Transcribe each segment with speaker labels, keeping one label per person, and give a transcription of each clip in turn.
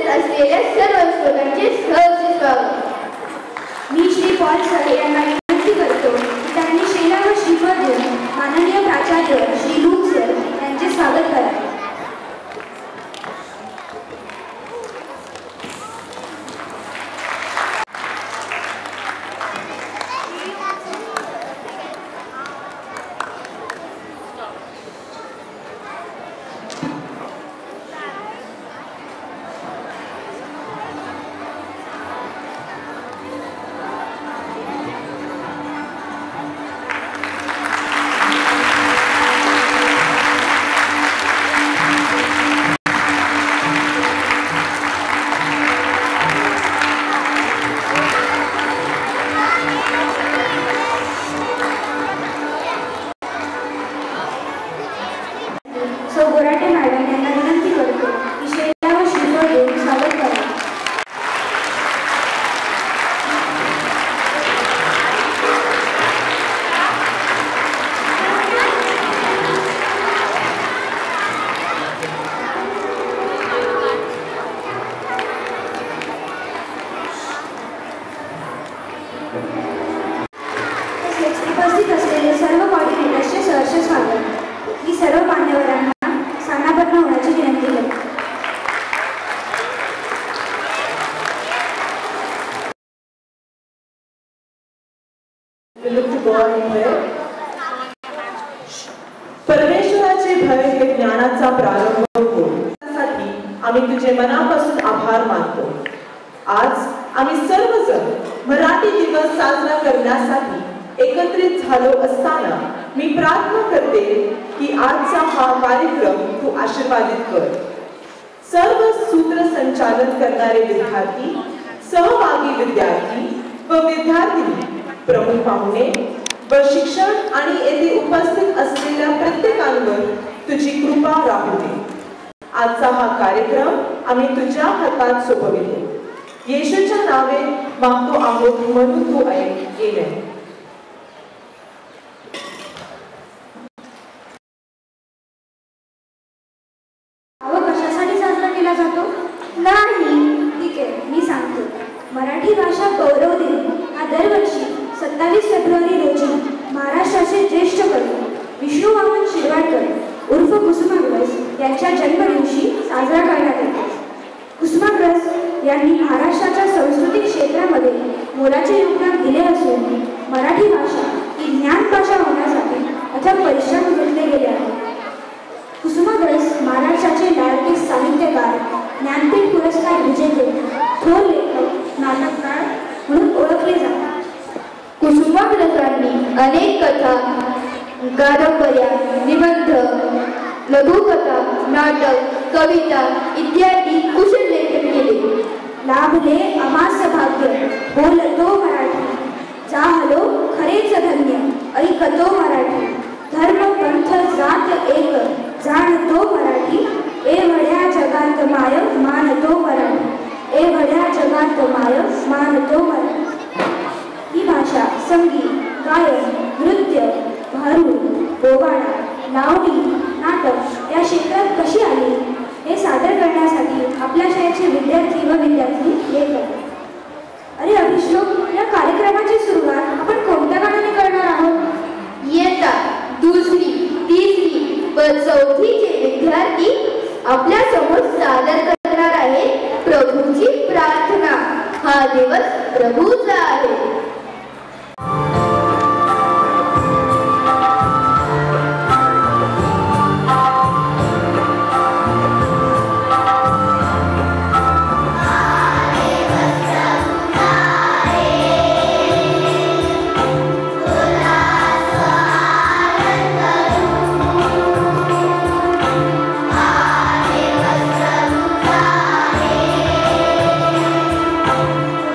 Speaker 1: असलेल्या सर्व श्रोत्यांचे सहर्ष स्वागत। मी श्री पॉल सर यांना विनंती करतो की त्यांनी शेला व श्रीफळ देऊन माननीय प्राचार्य श्री लूक सर यांचे स्वागत करावे। उपस्थित असलेले सर्व कॉर्डिनेटर्सचे सहर्ष स्वागत। मी सर्व मान्यवरांना स्थानापन्न होण्याची विनंती करते।
Speaker 2: परमेश्वराचे भय हे ज्ञानाचा प्रारंभ होण्यासाठी आम्ही तुझे मनापासून आभार मानतो। आज आम्ही सर्वजण मराठी दिवस साजरा करण्यासाठी एकत्रित झालो असताना मी प्रार्थना करते की आजचा हा कार्यक्रम तू आशीर्वादित कर। सर्व सूत्रसंचालन करणारे विद्यार्थी, सहभागी विद्यार्थी व विद्यार्थिनी, प्रमुख पाहुणे व शिक्षण आणि येथे उपस्थित असलेल्या प्रत्येकावर तुझी कृपा राहू दे। आजचा हा कार्यक्रम आम्ही तुझ्या हातात सोपवितो। येशूच्या नावे मागतो आहोत म्हणून तू ऐक। आमेन।
Speaker 1: मराठी भाषा गौरव दिन हा दरवर्षी 27 फेब्रुवारी रोजी महाराष्ट्राचे ज्येष्ठ कवी विष्णू वामन शिरवाडकर उर्फ कुसुमाग्रज यांच्या जन्मदिवशी साजरा करण्यात येतो। कुसुमाग्रज यांनी महाराष्ट्राच्या सांस्कृतिक क्षेत्रामध्ये मोलाचे योगदान दिले असून मराठी भाषा ही ज्ञान भाषा होण्यासाठी अथक परिश्रम घेतले गेले आहेत। कुसुमाग्रज महाराष्ट्राचे लाडके साहित्यकार, ज्ञानपीठ पुरस्कार विजेते, थोर लेखक, नाटककार म्हणून ओळखले जातात। कुसुमाग्रजांनी अनेक कथा, कादंबऱ्या, निबंध, लघुकथा, नाटक, कविता इत्यादी कुशल लेखन केले। लाभले आम्हास भाग्य, बोलतो मराठी, जाहलो खरेच धन्य, ऐकतो मराठी, धर्म पंथ जात एक, जाणतो मराठी, एवढ्या जगात माय मानतो मराठी, एवढ्या जगात माय मानतो मराठी। ही भाषा संगीत, गायन, नृत्य, भारूड, पोवाडा, लावणी, नाटक या क्षेत्रात कशी आली हे सादर करण्यासाठी आपल्या शाळेचे विद्यार्थी व विद्यार्थी येतात। अरे अभिश्लोक, या कार्यक्रमाची सुरुवात आपण कोणत्या गाण्याने करणार आहोत?
Speaker 3: इयत्ता दुसरी, तिसरी व चौथीचे विद्यार्थी आपल्या समोर सादर करणार आहेत प्रभूची प्रार्थना। हा दिवस प्रभूचा आहे।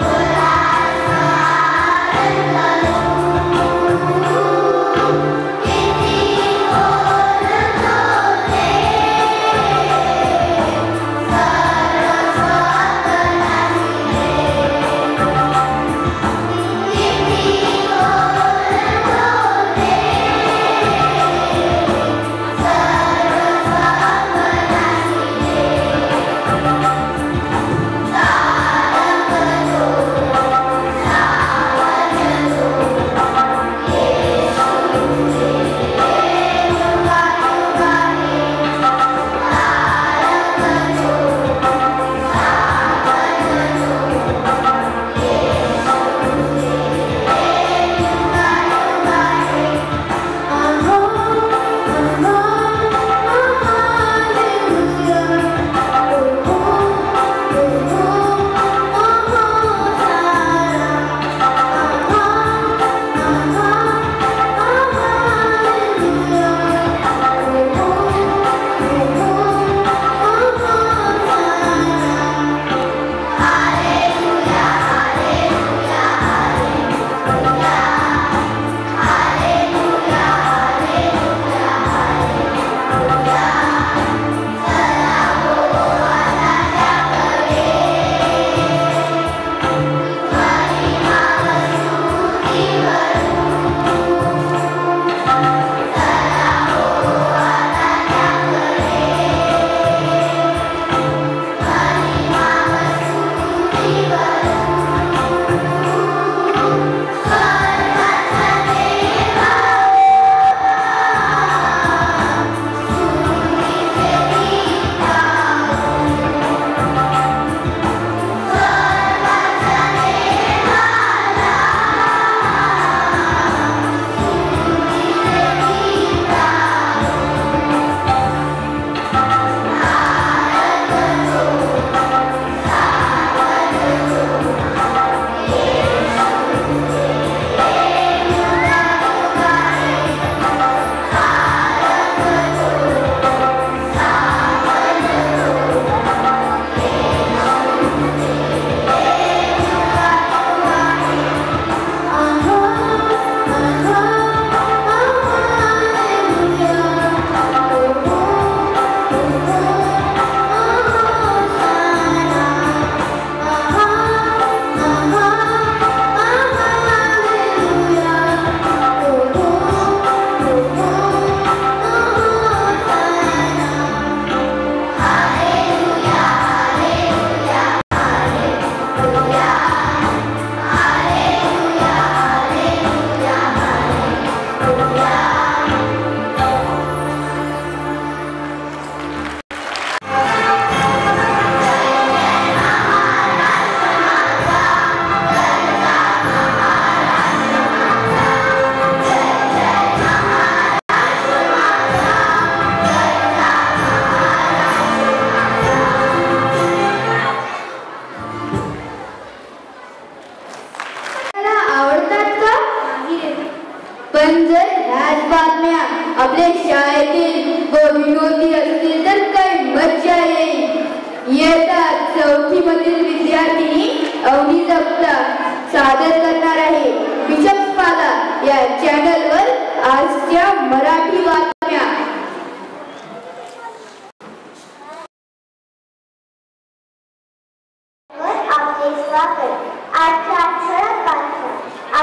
Speaker 4: Hola,
Speaker 3: आपल्या शाळेतील व विनोदी असतील तर काही मज्जा येईल. इयत्ता 4थी मधील विद्यार्थिनी अवनी जगताप सादर करणार आहे बिशप्सपाला या चॅनलवर आजच्या मराठी बातम्या.
Speaker 4: आपले स्वागत. आजच्या ठळक बातम्या.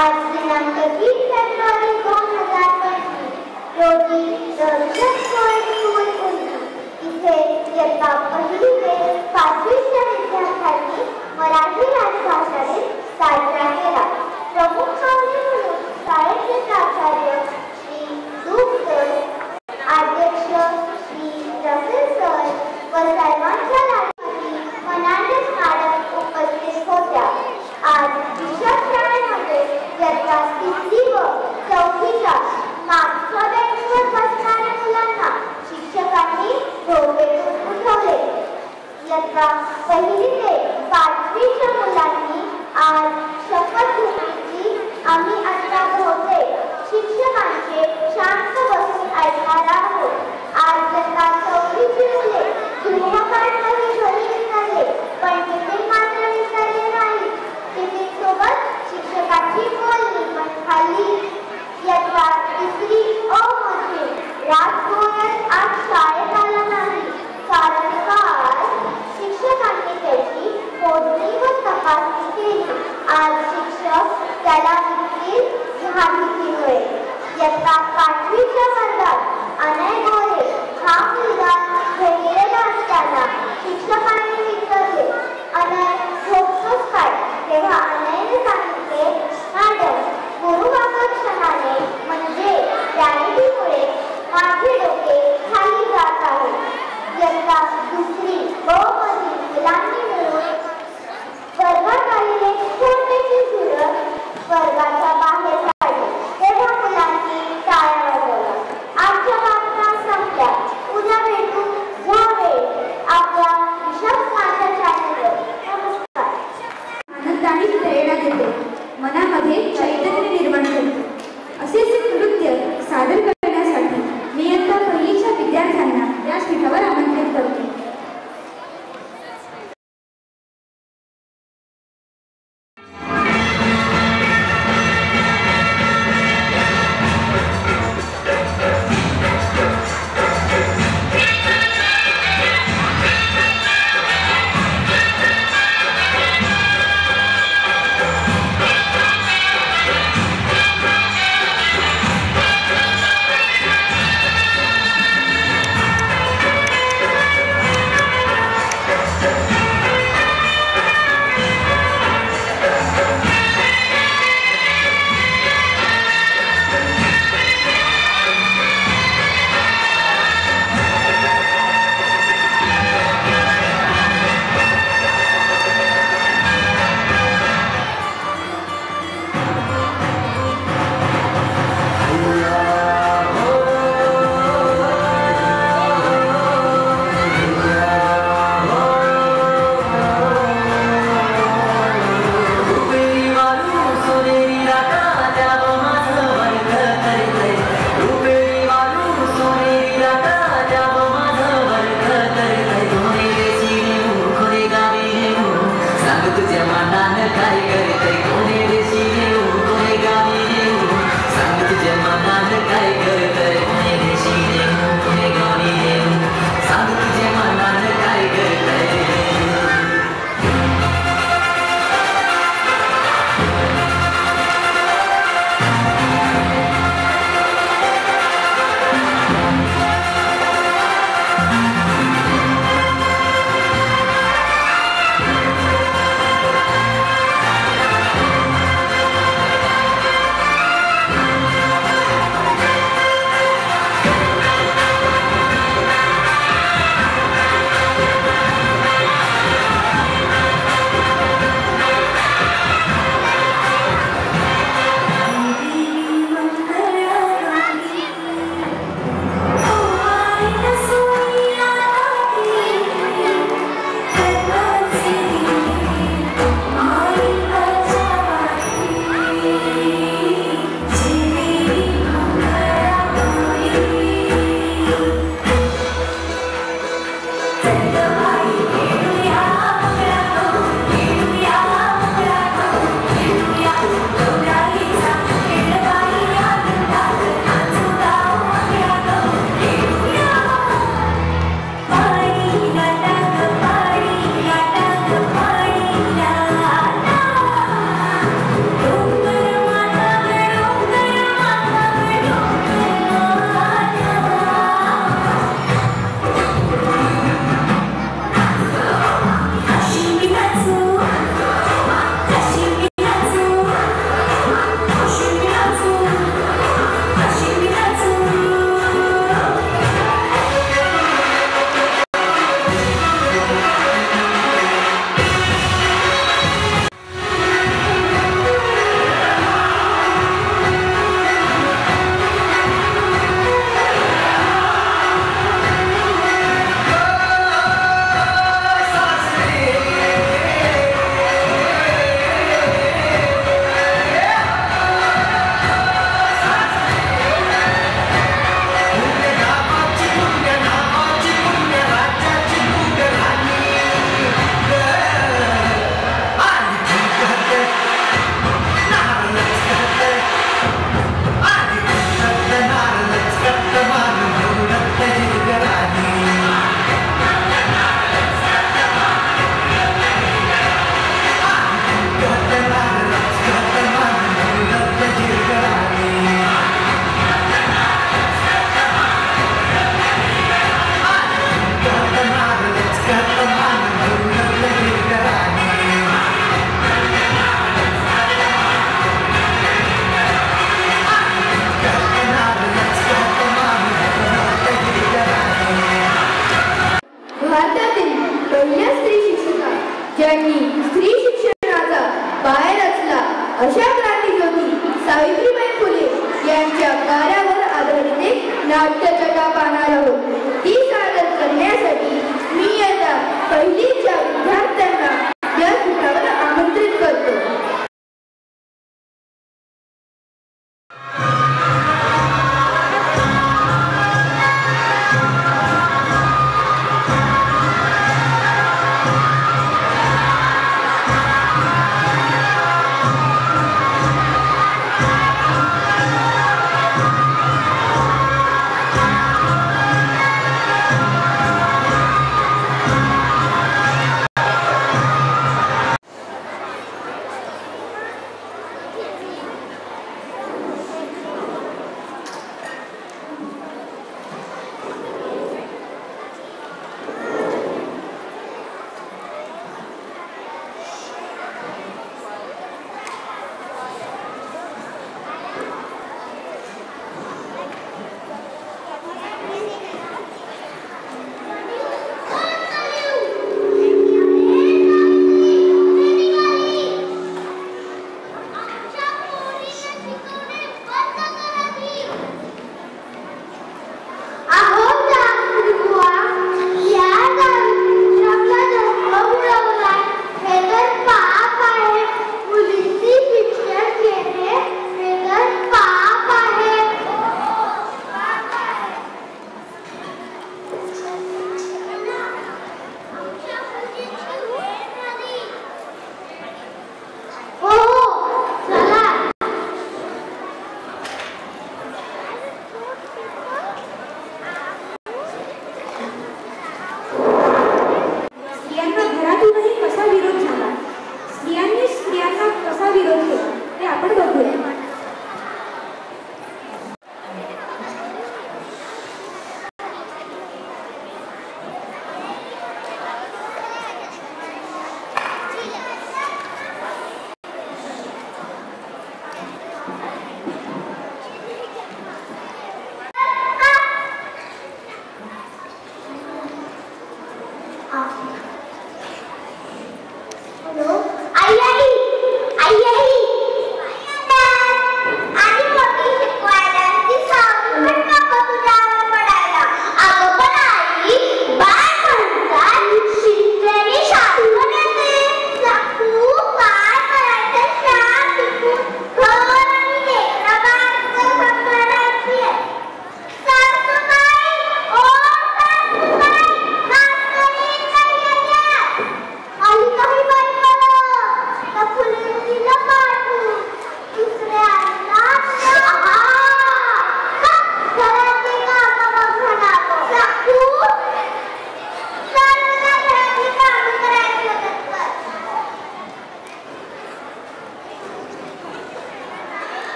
Speaker 4: आज दिनांक 3 फेब्रुवारी 2025 रोजी स्कूल इथे इयत्ता 1ली ते 5वीच्या विद्यार्थ्यांनी मराठी राजभाषा दिन साजरा केला. प्रमुख पाहुणे म्हणून शाळेचे प्राचार्य श्री दूब सर, अध्यक्ष श्री रफील सर व सर्वांच्या लाडकी मनांडस मॅडम उपस्थित होत्या. आज बिशप शाळेमध्ये इयत्ता 3री व 4थीच्या मागच्या बेंचवर बसणाऱ्या मुलांना शिक्षकांनी डोळ्यातून उठवले. इयत्ता 1ली ते 5वीच्या मुलांनी आज
Speaker 3: नाट्यछटा पाहणार आहोत. ती सादर करण्यासाठी मी आता पहिलीच्या विद्यार्थ्यांना व्यासपीठावर आमंत्रित करतो.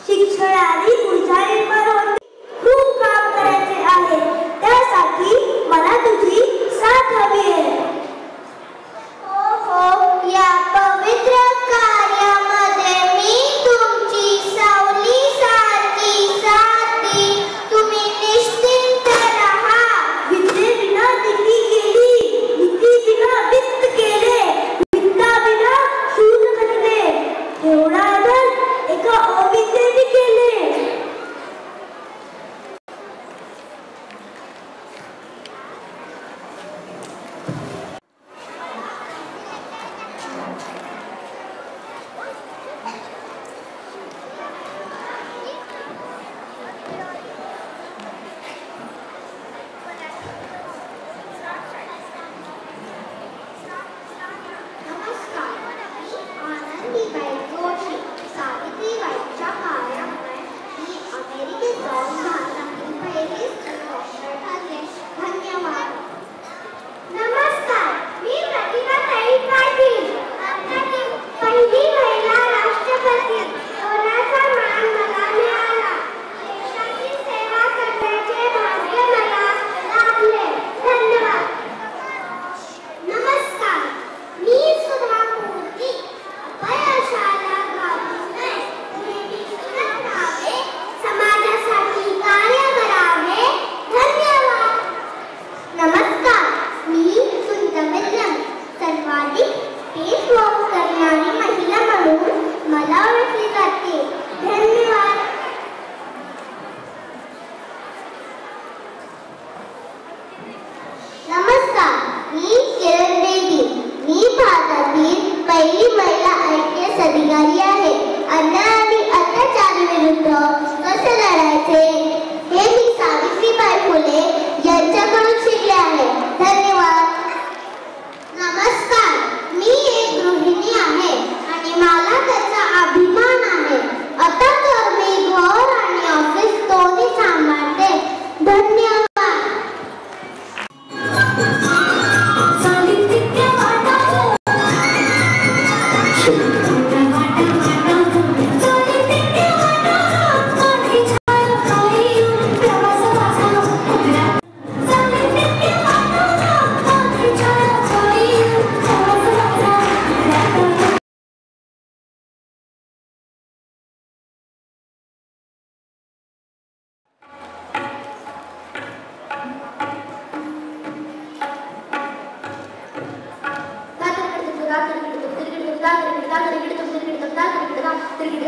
Speaker 4: शिक्षणाची ऊर्जा निर्माण होते. खूप काम करायचे आहे, त्यासाठी मला तुझी साथ हवी आहे. हो, या पवित्र कार्यामध्ये मी तुमची सावली सारखी साथ देईन. तुम्ही निश्चिंत राहा. विद्येविना दिली गेली, विद्येविना वित्त केले, वित्ताविना शूज घडले. एवढा आदर एका अविद्येने केले.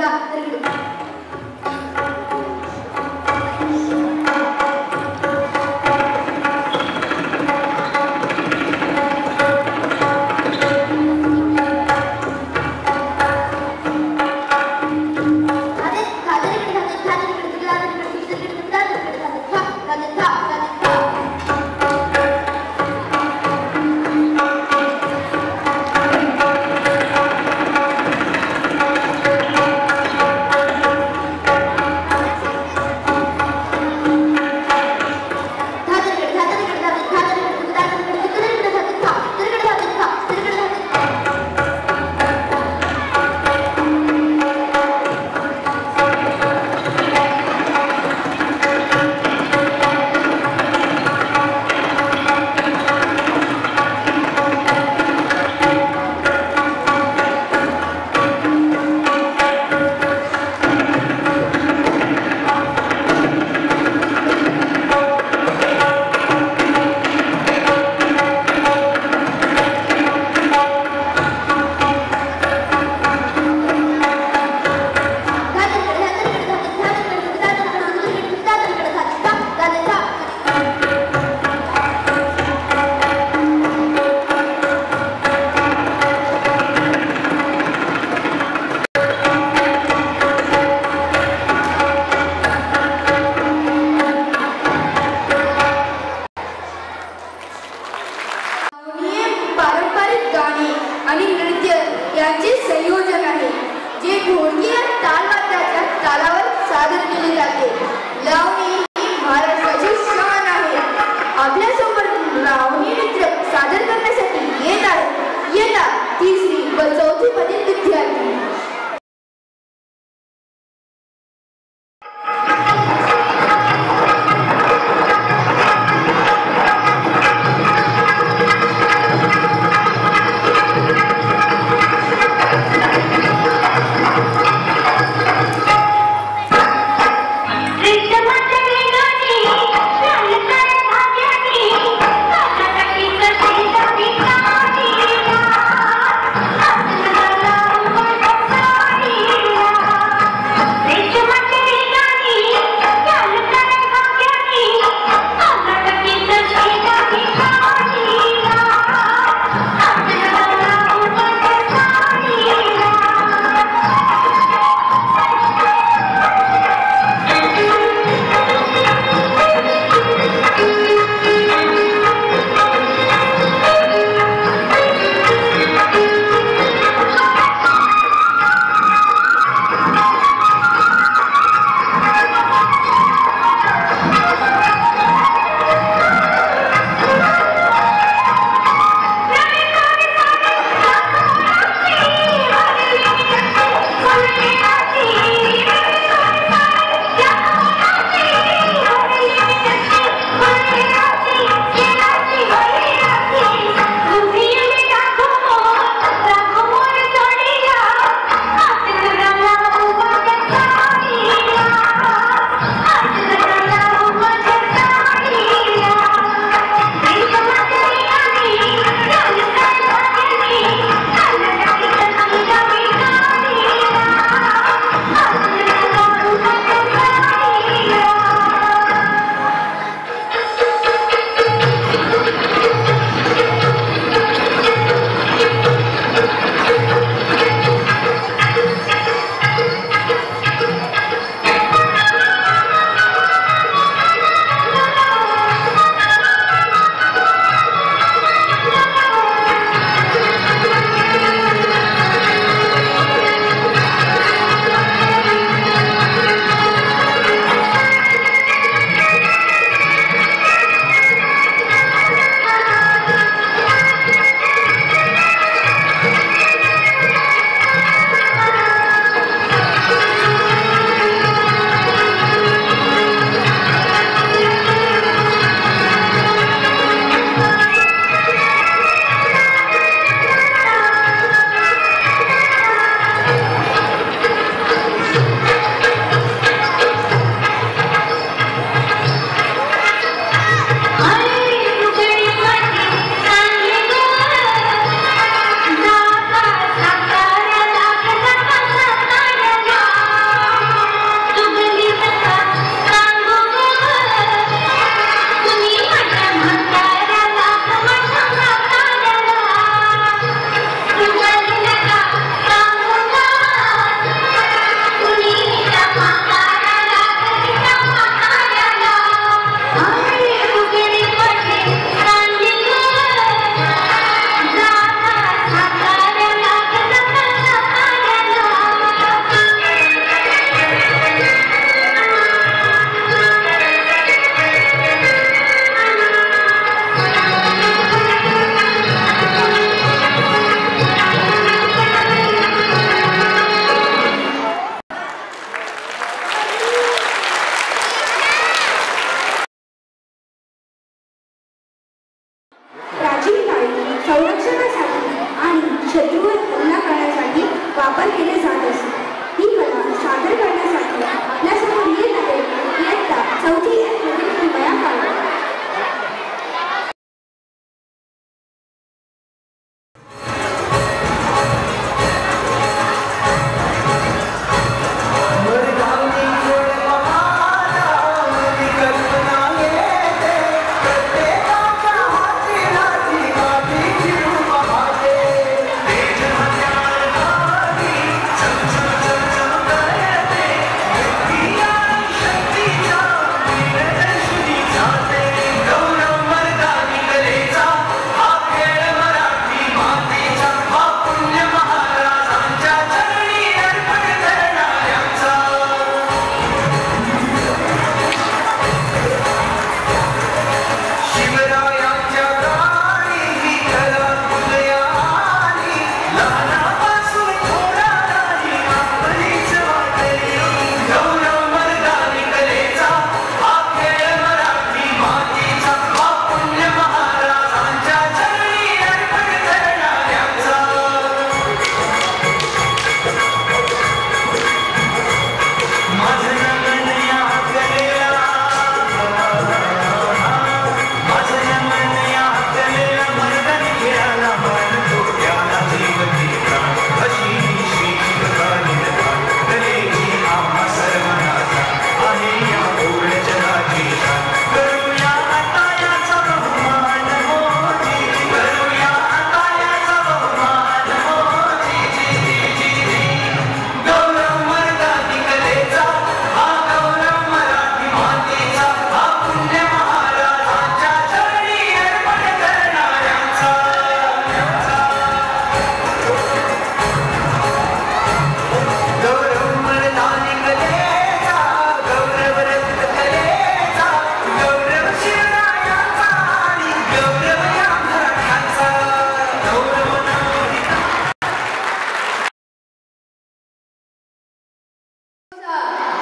Speaker 4: Mama.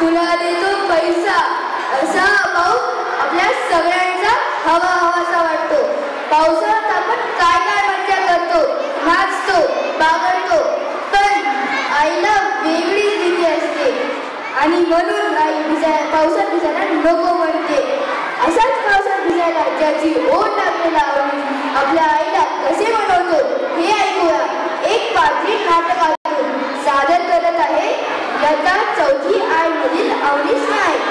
Speaker 3: तुला देतो पैसा असा पाऊस आपल्या सगळ्यांचा हवा हवासा वाटतो. पावसाळ्यात आपण काय काय मज्जा करतो, नाचतो, बागडतो, पण आईला वेगळीच भीती असते आणि म्हणून आई पावसात भिजायला नको म्हणते. असाच पावसात भिजायला ज्याची ओढ लागलेला आवडी आपल्या आईला कसे बनवतो हे ऐकूया एक पात्री नाटकातून. सादर करत आहे इयत्ता 4थी आय मधील अवनीश नाईक.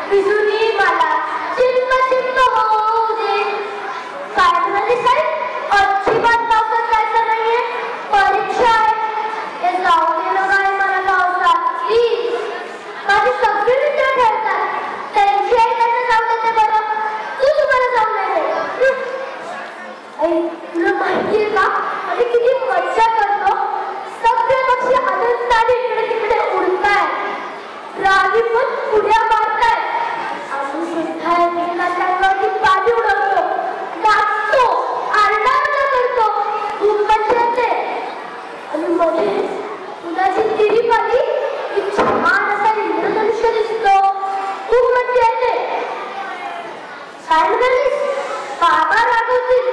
Speaker 4: बिजुनी मला चिंता चिंता होऊ दे. काय म्हणाली साहेब? अजिबात पावसात जायचं नाहीये, परीक्षा आहे. हे जाऊ दिलं काय मला पावसात? प्लीज. माझी सगळी मित्र खेळतात, त्यांची आई त्यांना जाऊ देते बरं, तू तुम्हाला जाऊ देते. तुला माहितीये का आम्ही किती मज्जा करतो? सगळे पक्षी आनंदाने इकडे तिकडे उडतायत, रावी पण उड्या मारतायत. आम्ही सुद्धा एकमेकांवरती पाणी उडवतो, नाचतो, आरडाओरडा करतो, खूप मज्जा येते. आणि मध्ये उन्हाची तिरीप आली की छान असा इंद्रधनुष्य दिसतो, खूप मज्जा येते. काय म्हणालीस? बाबा रागवतील,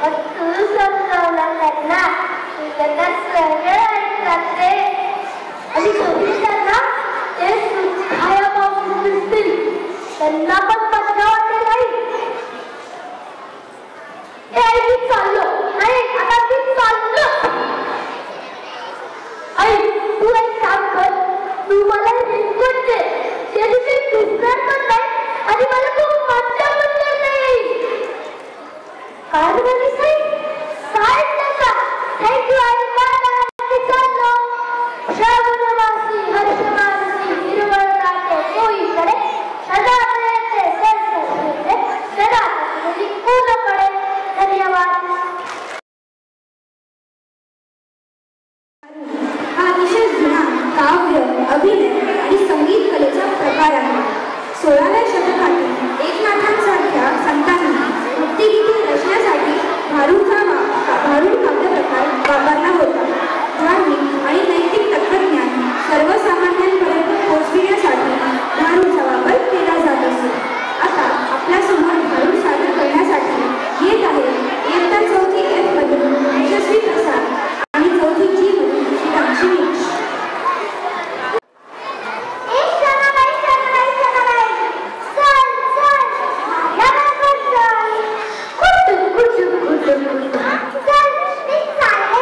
Speaker 4: मग तू समजावला त्यांना, त्यांना सगळं ऐकतात ते. आणि घरी त्यांना ते सुखाया पाऊस दिसतील, त्यांना पण मज्जा वाटते नाही. आई मी चाललो. नाही आता मी चाललो. आई तू एक काम कर, तू मला रेनकोट दे, त्या दिवशी भिजणार पण नाही आणि मला खूप मज्जा पण करता येईल. काय म्हणाली साहेब? काय नका. थँक्यू आई. मी चाललो. श्रावणवासी हर्षमानसी हिरवळ राहते कोळीकडे, सदा प्रयत्ने सरसते, सदा पूर्णपणे. धन्यवाद.
Speaker 1: हा अतिशय जुना काव्य, अभिनय आणि संगीत कलेचा प्रकार आहे. 16व्या शतकातील एकनाथांसारख्या संतांनी भक्तिगीते रचण्यासाठी भारुड काव्य प्रकार वापरला होता. धार्मिक आणि नैतिक तत्त्वज्ञान सर्वसामान्यांपर्यंत पोहोचविण्यासाठी भारुडचा वापर केला जात असतो. आता आपल्यासमोर भारुड सादर करण्यासाठी येत आहे इयत्ता 4थी F मधून यशस्वी प्रसाद आणि 4थी G मधून शिवांशी.
Speaker 4: चल मी चालले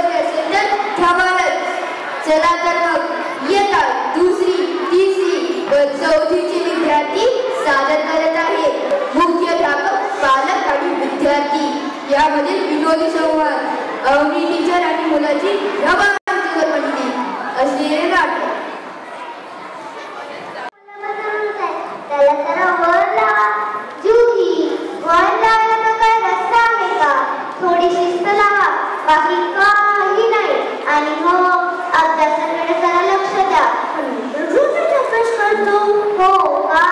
Speaker 3: बसले असेल तर ठेवालच. चला तर मग येता दुसरी, तिसरी व चौथीचे विद्यार्थी सादर करत आहेत. मुख्याध्यापक, पालक आणि विद्यार्थी यामधील विनोदी संवाद, अवनी टीचर आणि मुलाची रोमांचक बनली असलेले नाटक.
Speaker 4: त्याला जरा वर लावा. जुही, वर लावायला काय रस्ता आहे का? थोडी शिस्त लावा, बाकी काही नाही. आणि हो, अभ्यासाकडे जरा लक्ष द्या. रोजच अभ्यास करतो हो का?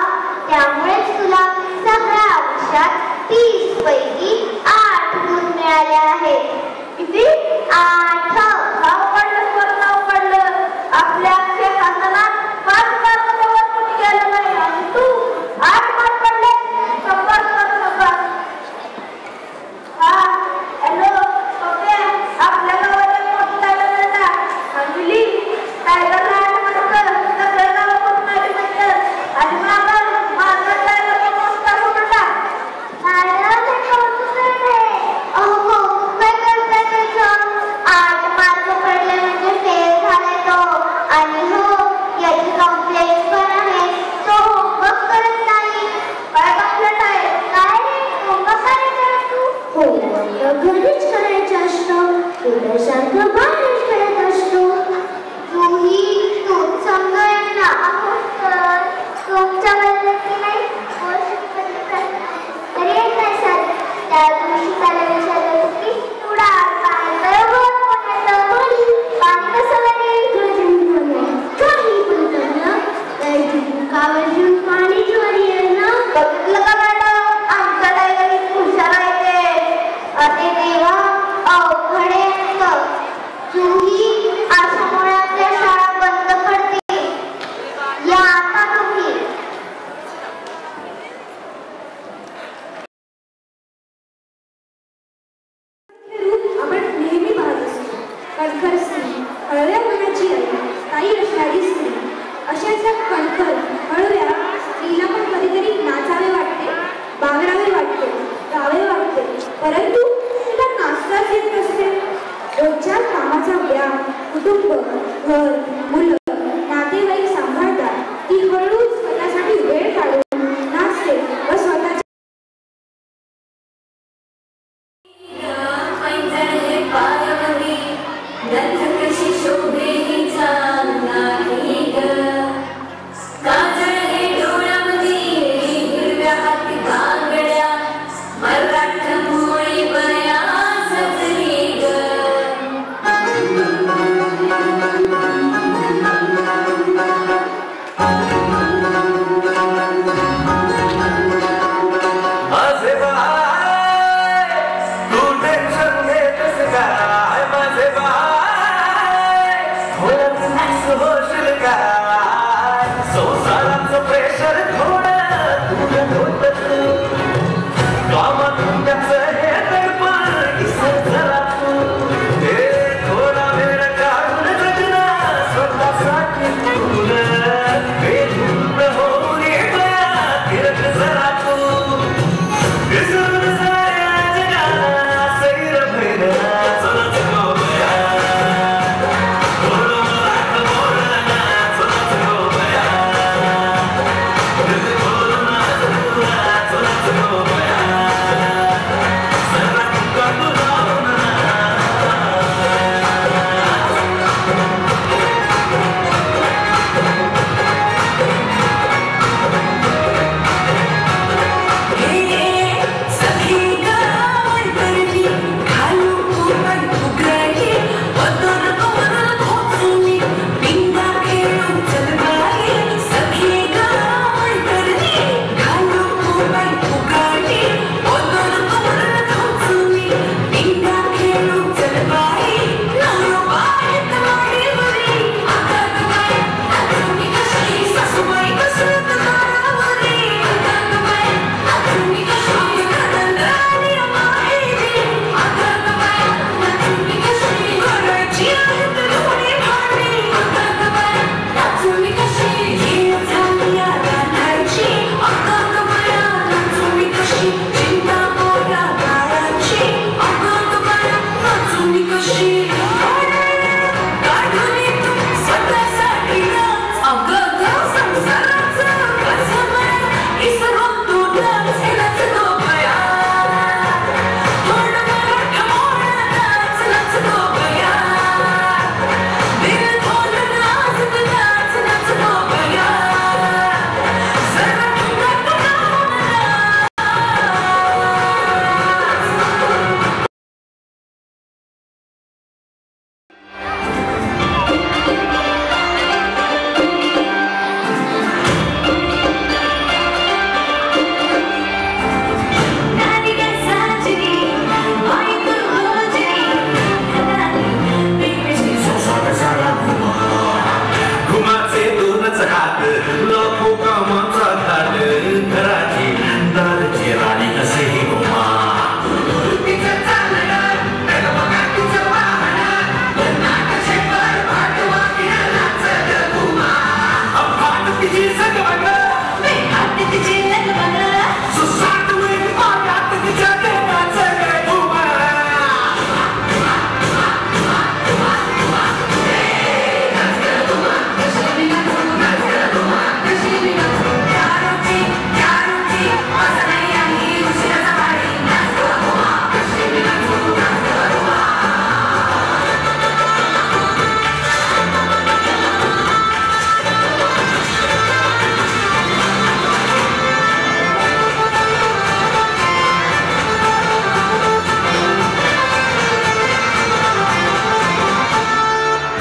Speaker 4: त्यामुळेच तुला सगळ्या विषयात 30 पैकी 8 गुण मिळाले आहेत. किती? 8. नाव पडलं. आपल्या हाताला 5 मार्काच्या वर कुठे गेलं नाही. आणि तू 8 मार्क पडले. संपास करू नका. हा, हॅलो पप्या, आपल्या गावाला मोठी टायगर ना अंजली. टायगर राहणं म्हणतं सगळं गाव खूप माझी म्हणतं. आणि माझा टायगर मोठा होता. टायगर हे कौतुक आहे. अहो काय करताय त्याचं? 8 मार्क पडले म्हणजे फेल झालाय तो. आणि हो, याची कॉम्प्लेक्स पण आहे. तो होमवर्क करत नाही. काय कंप्लेंट आहे? काय रे, होमवर्क काय करत तू? होमवर्क घरीच करायचं असतं. तुझ्यासारखं बाहेर खेळत असतो. तूही तूच समजाय ना. अहो सर, तुमच्या वेळेला की नाही तरी येत नाही सर. त्या दिवशी त्याला विचारलं की तुला काय बरोबर कोण येतं? पाणी कसं लागेल? काही बोलतात ना. गावातून पाणी चोरी आहे ना. बघितलं का मॅडम, आमच्या टायगरी हुशार आहे ते. अरे देवा, अवघड आहे. तूही अशामुळे आपल्या शाळा बंद पडते. या आता तुम्ही.
Speaker 1: आपण नेहमी पाहत असतो. कणखर स्त्री, हळव्या मनाची आई, काही असणारी स्त्री. अशाच कणखर हळव्या स्त्रीला पण कधीतरी नाचावे वाटते, बागडावे वाटते, गावे वाटते. परंतु तिला नाचताच येत नसते. रोजच्या कामाचा व्याप, कुटुंब, घर, मुलं, नातेवाईक सांभाळतात ती हळूच स्वतःसाठी वेळ काढून नाचते व स्वतःच्या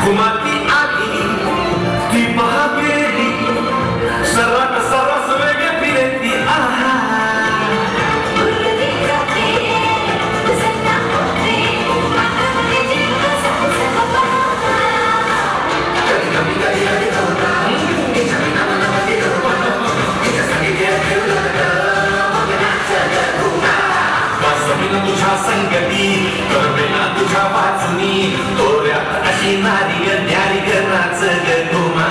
Speaker 5: घुमाती आली ती महाबेली सर्वात सर्वच वेगळे फिरती आहा तुझ्या संगती करवेना तुझ्या वाचनी तोऱ्यात अशी नारी न्यारी नाच ग घुमा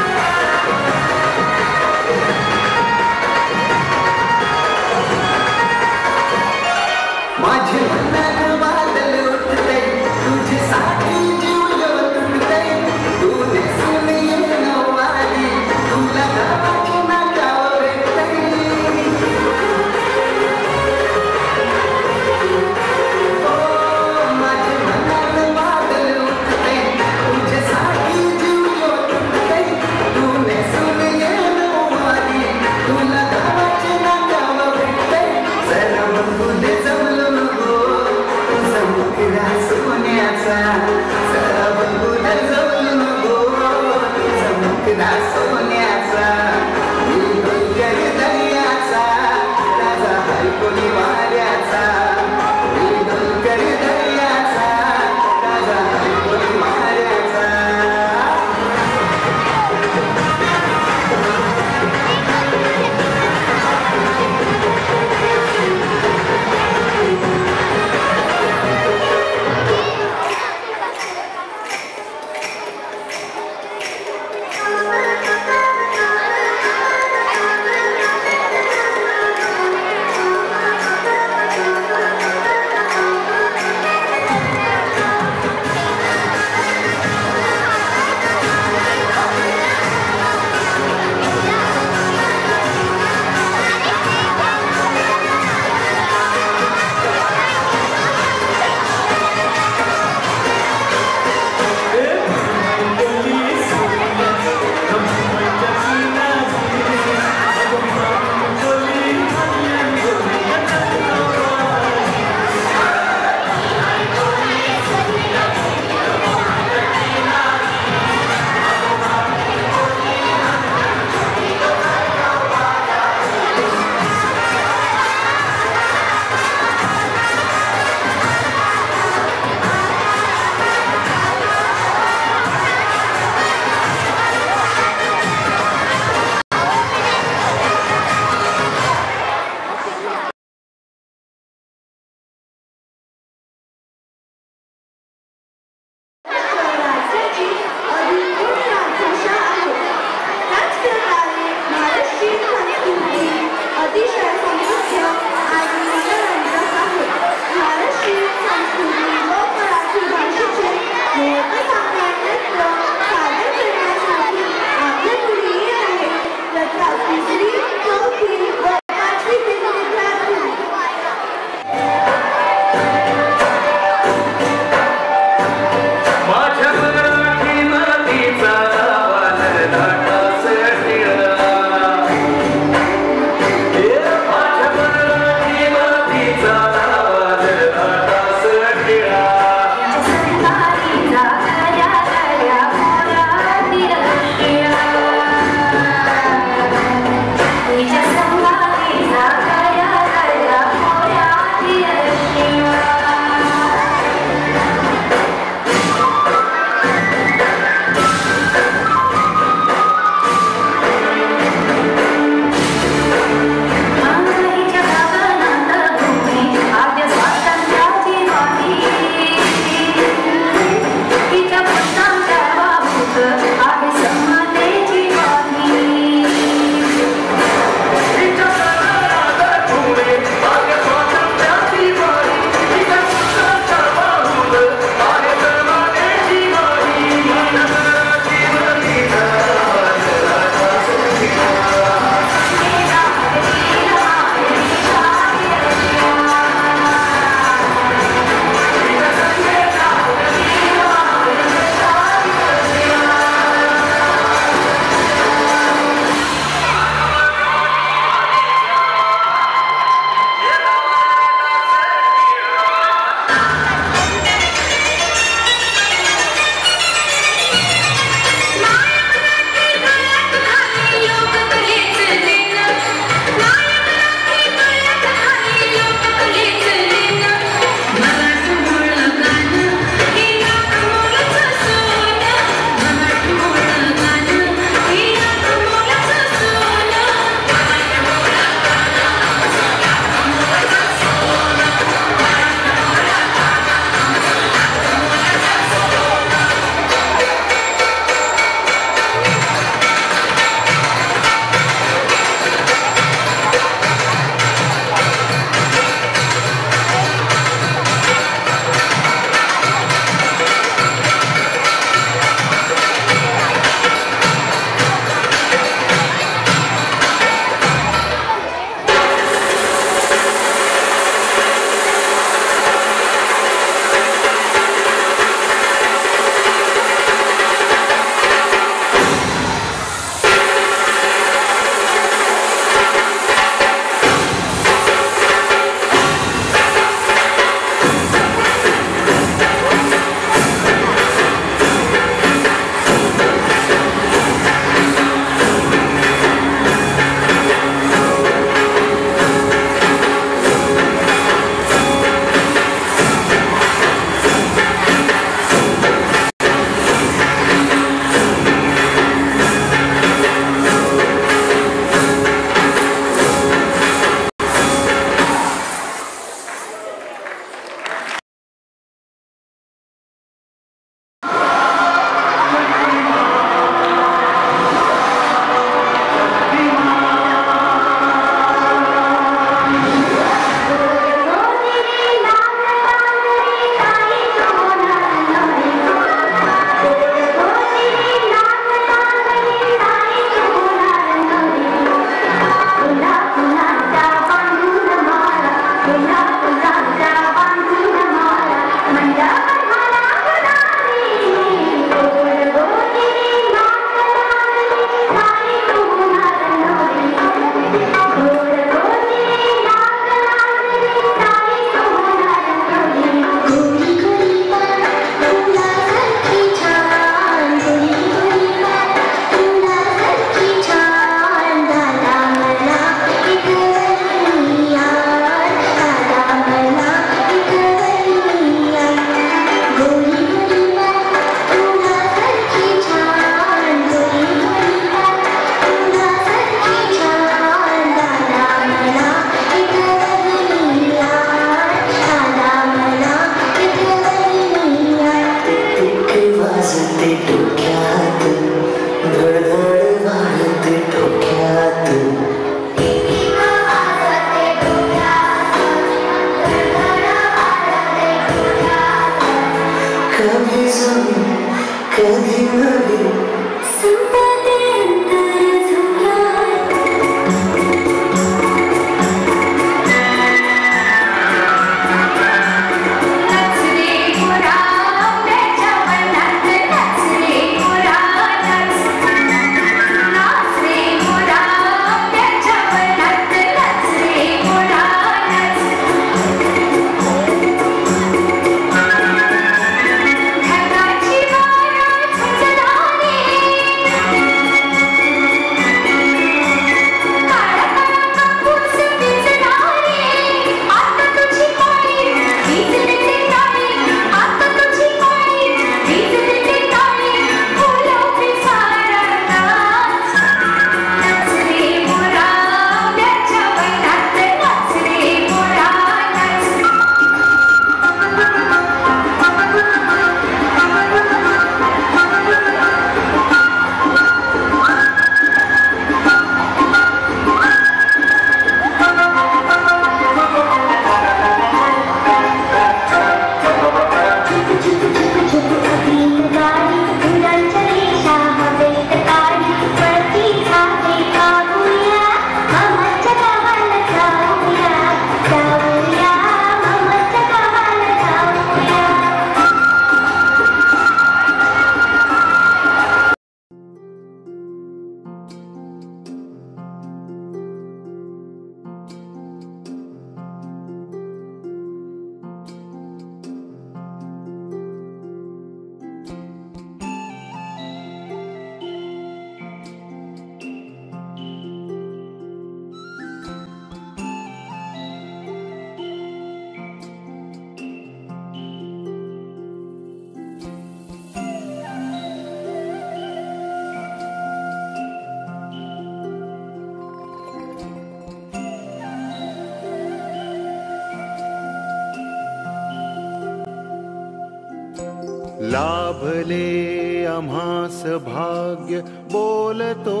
Speaker 6: लाभले आम्हास भाग्य बोलतो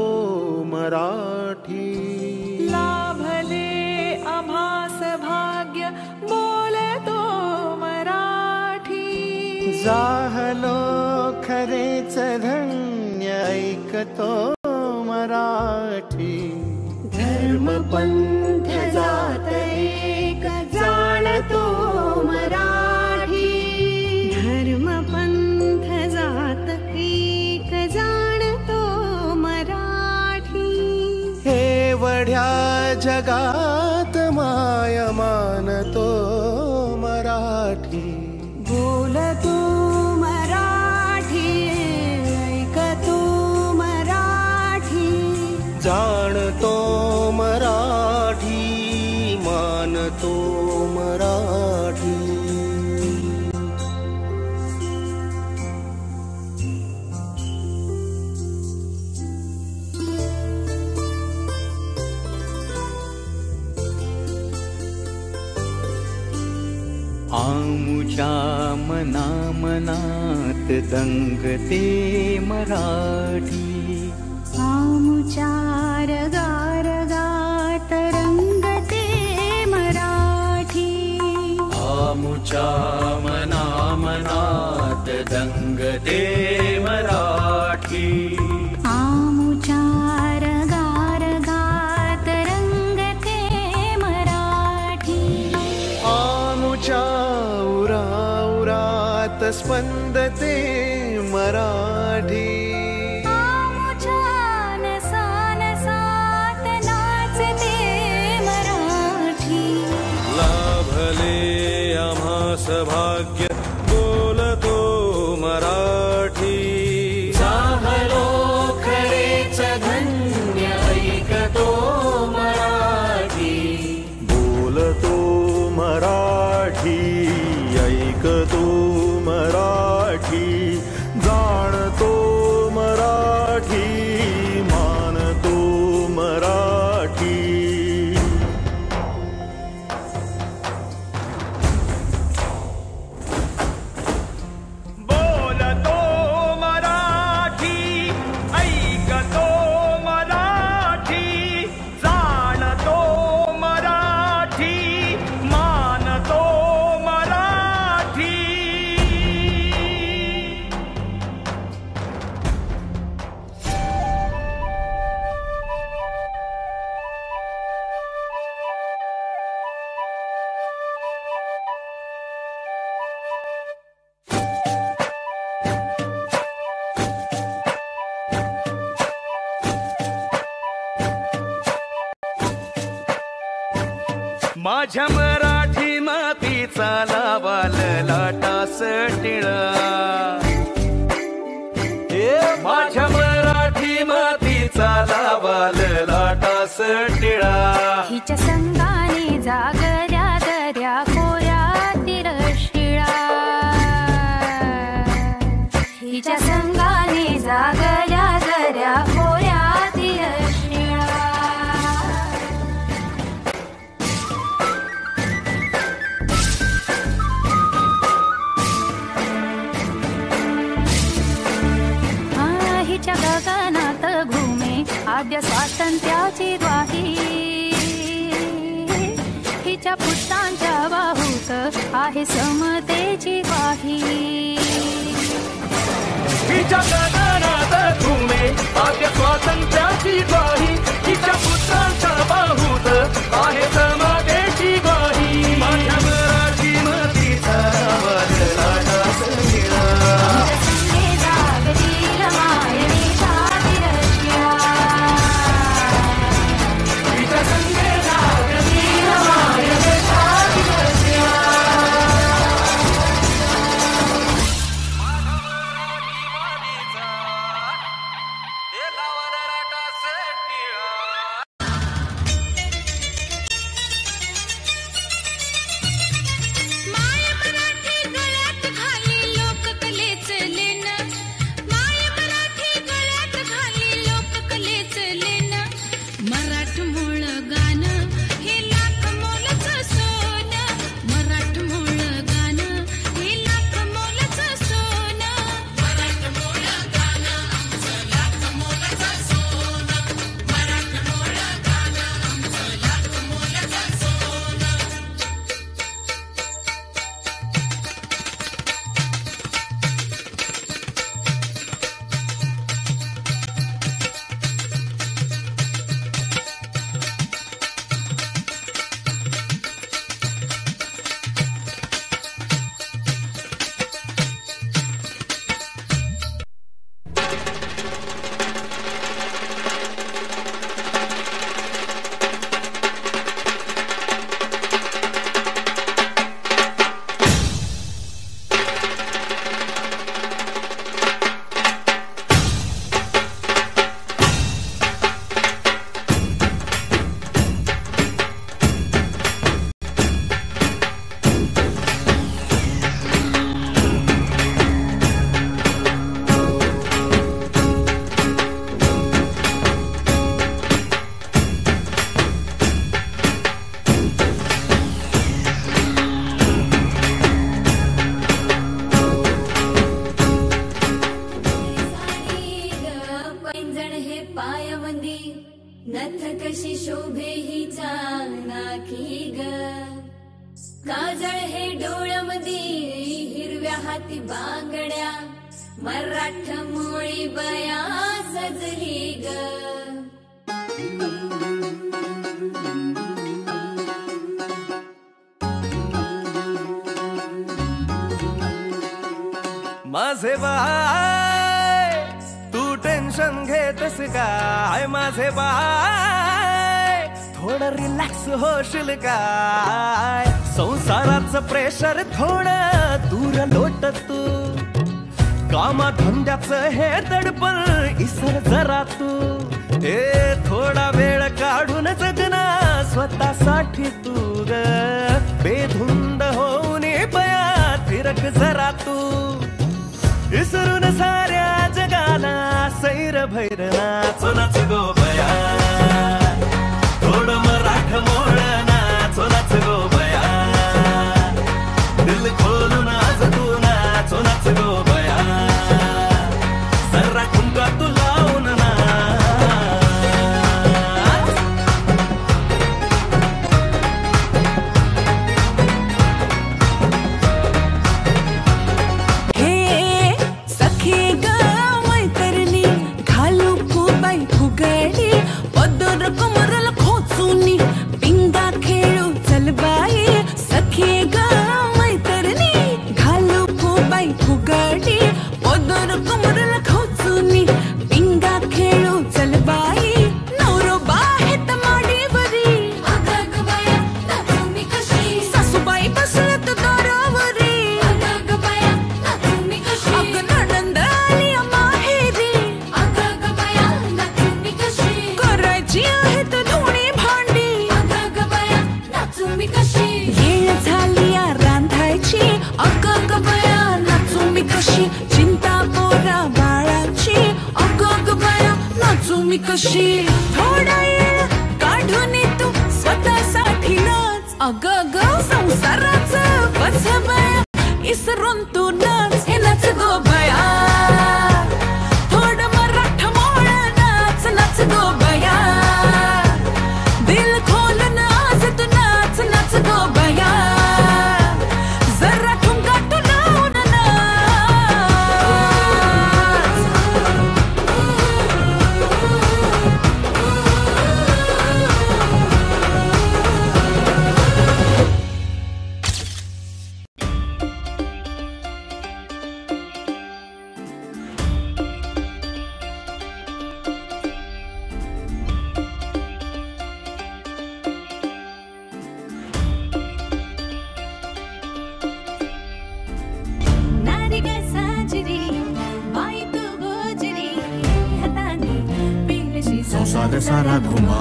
Speaker 6: मराठी.
Speaker 7: लाभले आम्हास भाग्य बोलतो मराठी.
Speaker 6: जाहलो खरेच धन्य ऐकतो मराठी.
Speaker 7: धर्म पंथ जात एक जाणतो मराठी. धर्म पंथ जात एक जाणतो मराठी.
Speaker 6: एवढ्या जगात माया मानतो मराठी.
Speaker 7: बोलतो मराठी ऐकतो मराठी.
Speaker 6: जाणतो मराठी मानतो मराठी.
Speaker 8: आमुच्या मना मनात दंगते मराठी.
Speaker 7: आमुच्या रगारगात रंगते मराठी.
Speaker 8: आमुच्या मना मनात दंगते मराठी.
Speaker 7: आमुच्या रगारगात रंगते मराठी.
Speaker 6: आमुच्या उराउरात स्पंदते मराठी.
Speaker 9: भाग्य बोलतो मराठी.
Speaker 8: जाहलो खरेच धन्य ऐकतो मराठी.
Speaker 6: बोलतो मराठी ऐकतो मराठी. जाणतो मराठी मानतो मराठी.
Speaker 9: माझ्या मराठी मातीचा लावाल लाटास टिळा. माझ्या मराठी मातीचा लावाल लाटास टिळा.
Speaker 7: हिच्या संगाने जागऱ्या दर्या खोऱ्यातील शिळा. हिच्या संगाने जागऱ्या दर्या खोऱ्यातील शिळा. हिच्या गगनात घुमे आद्य स्वातंत्र्याची ग्वाही. हिच्या पुष्पांच्या बाहूत आहे समतेची ग्वाही.
Speaker 9: हिच्या गगनात घुमे आद्य स्वातंत्र्याची ग्वाही. हिच्या पुत्रांच्या बाहूत आहे समतेची ग्वाही. माझ्या मराठी मातीचा लावाल लाटास टिळा.
Speaker 10: काजळ हे डोळ्यामध्ये हिरव्या हाती बांगड्या मराठ मोळी बया सजली ग
Speaker 9: माझे बाय तू टेन्शन घेतस काय माझे बाय थोडं रिलॅक्स होशील काय संसाराचं प्रेशर थोडं दूर लोट तू कामा धंद्याचं हे दडपण इसर जरा तू थोडा वेळ काढून जगना स्वतःसाठी तू ग बेधुंद होऊन बया फिरक जरा तू इसरून साऱ्या जगाला सैर भैर नाचो नाच गो बया थोडं मराठ मोळ नाचो नाच गो बया दिल खोलून आज तू नाचो नाच गो बया सर्रा ठुमका तू लावून
Speaker 11: मी कशी थोडा वेळ काढून तू स्वतःसाठी नाच अग संसाराचं बस बया इसरून तू नाच हे नाच गो बया थोडं मराठ मोळ नाच नाच गो बया दिल खोलून आज तू नाच नाच गो बया जरा ठुमका तू लावून
Speaker 5: सारा घुमा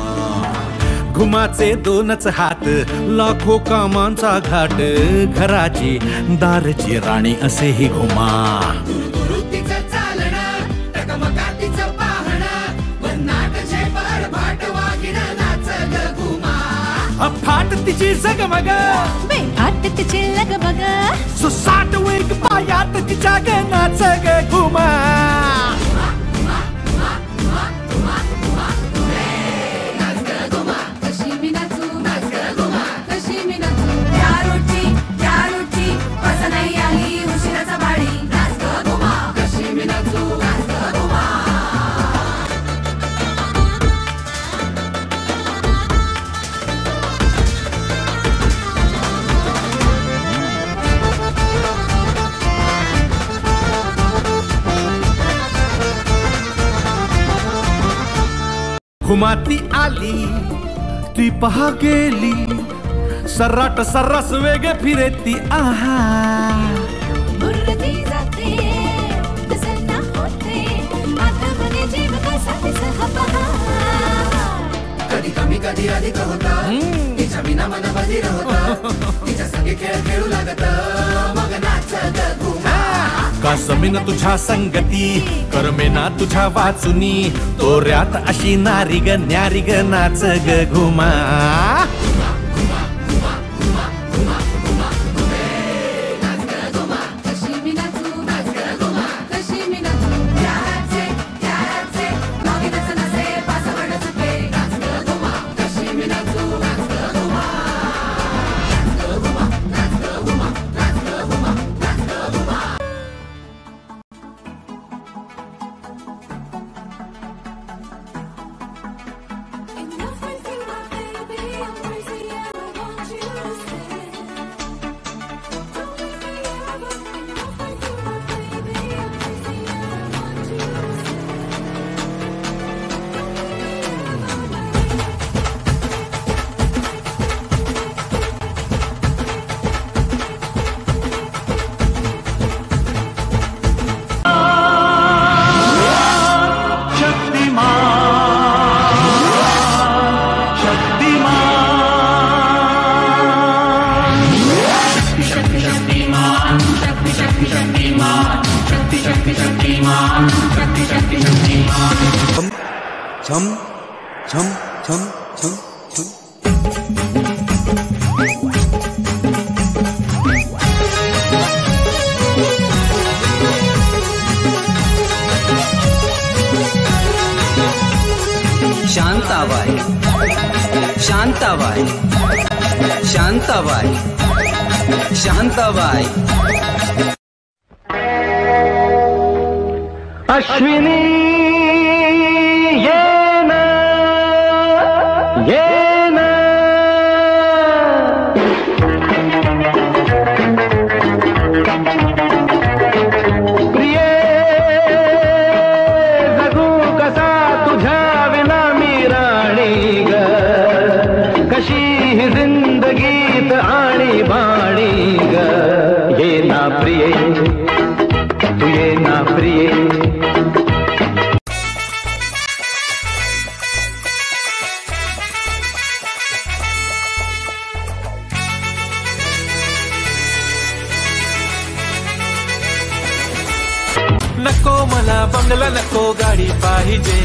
Speaker 5: घुमाचे दोनच हात लाखो कामांचा घाट घराची दारची राणी असेही घुमा फाट तिची जगमग
Speaker 11: बेफाट तिची लगबग
Speaker 5: सुसाट वेग पायात तिच्या ग नाच ग घुमा घुमाती आली ती पहा गेली सर्राट सर्रास वेग फिरे ती आहा
Speaker 11: बुरती जाते तसं ना होते आता बने जीव कसा दिसहा पहा
Speaker 12: कधी कमी कधी अधिक होता तिच्या बिना मन बधीर होता तिच्या संगे खेळ खेळू लागत मग नाच ग घुमा
Speaker 5: कासमीन तुझ्या संगती करमेना तुझ्या वाचुनी तोऱ्यात अशी नारी ग न्यारी ग नाच ग घुमा
Speaker 8: शक्तिमान शक्ति शक्ति शक्तिमान शक्ति शक्ति शक्तिमान शक्ति शक्ति शक्तिमान
Speaker 13: छम छम छम छम छम शांताबाई शांताबाई शांताबाई शांताबाई
Speaker 14: अश्विनी ये न प्रिये जगू कसा तुझ्या विना मी राणी ग कशी ही जिंदगीत आणि बाणी ग ये ना प्रिये तू ये ना प्रिये
Speaker 5: नको मला बंगला नको गाडी पाहिजे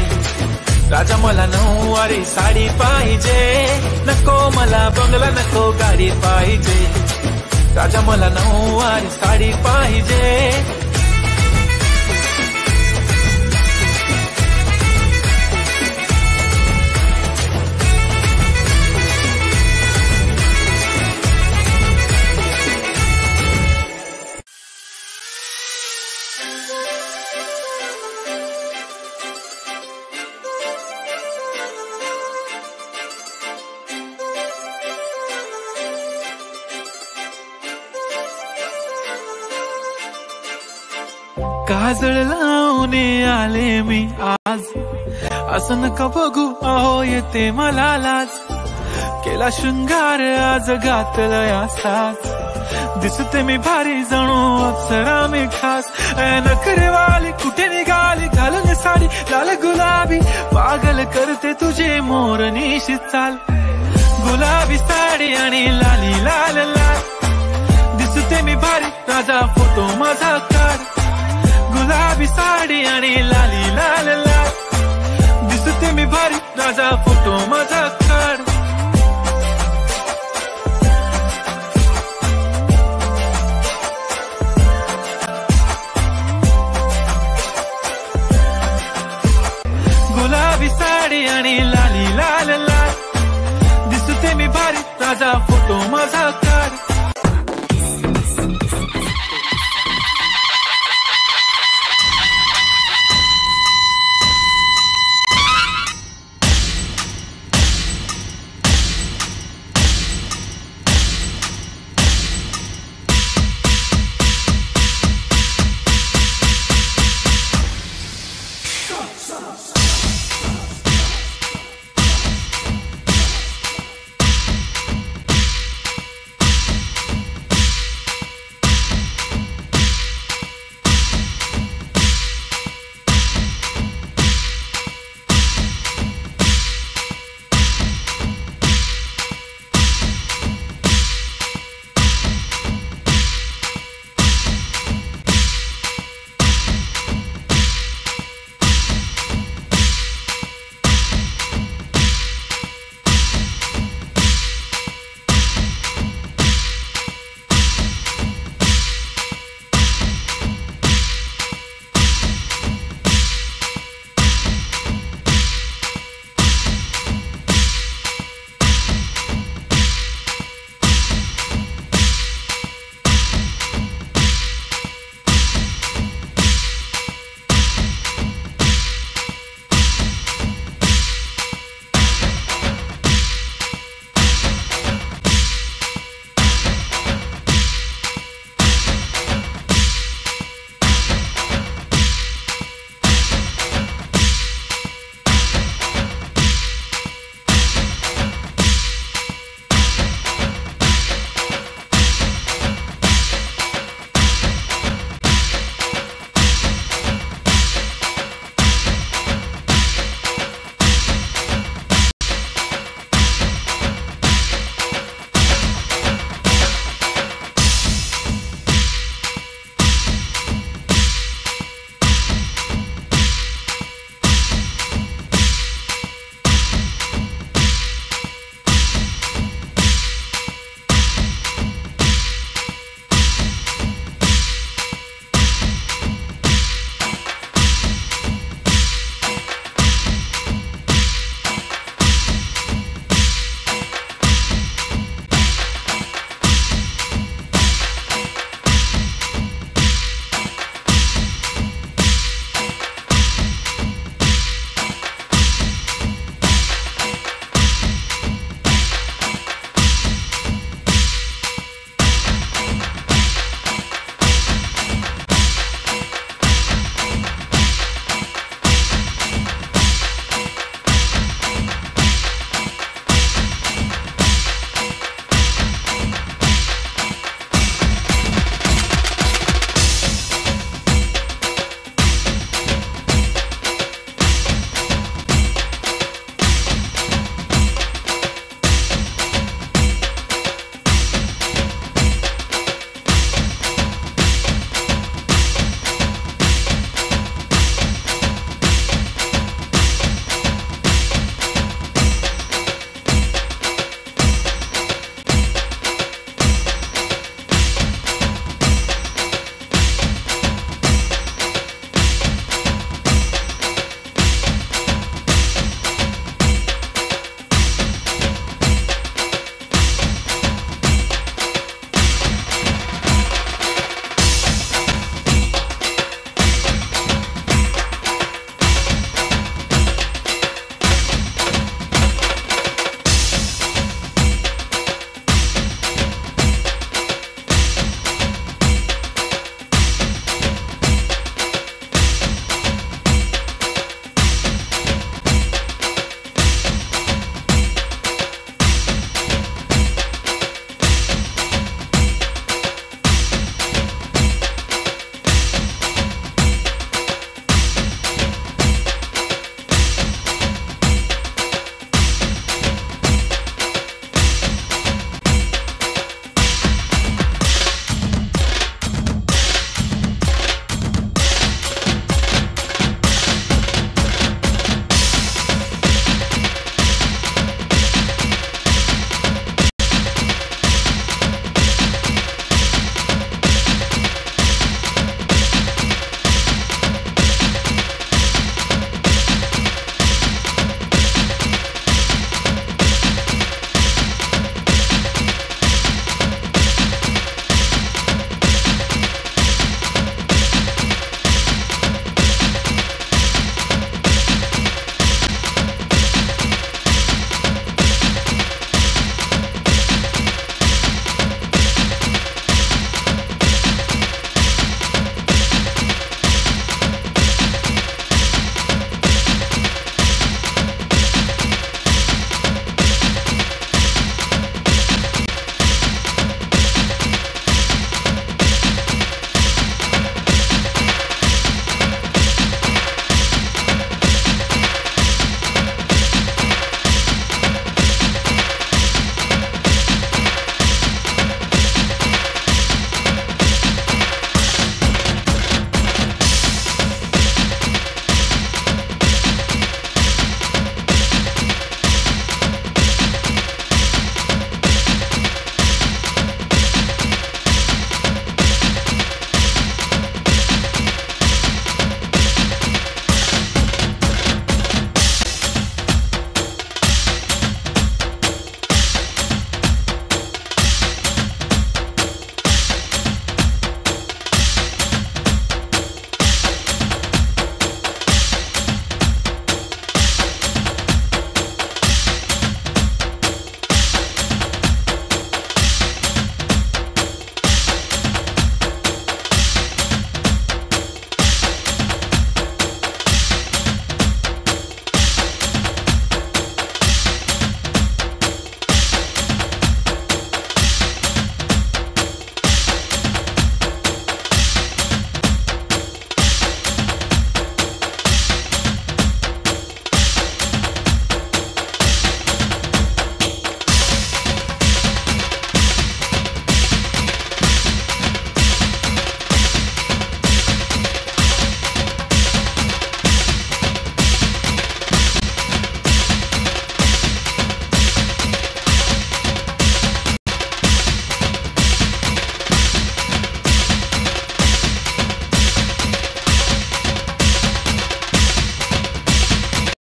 Speaker 5: राजा मला नऊवारी साडी पाहिजे नको मला बंगला नको गाडी पाहिजे राजा मला नऊवारी साडी पाहिजे काजळ लावणे आले मी आज असं नका बघू अहो येते मला लाज केला शृंगार आज घातलं साज दिसते मी भारी जणू अप्सरा मी खास नखरेवाली कुठे निघाली घालून साडी लाल गुलाबी पागल करते तुझे मोरनीशी चाल गुलाबी साडी आणि लाली लाल लाल दिसते मी भारी राजा फोटो माझा काढ गुलाबी साडी आणि लाली लाल लाल दिसते मी भारी राजा फोटो माझा काढ गुलाबी साडी आणि लाली लाल लाल दिसते मी भारी राजा फोटो माझा काढ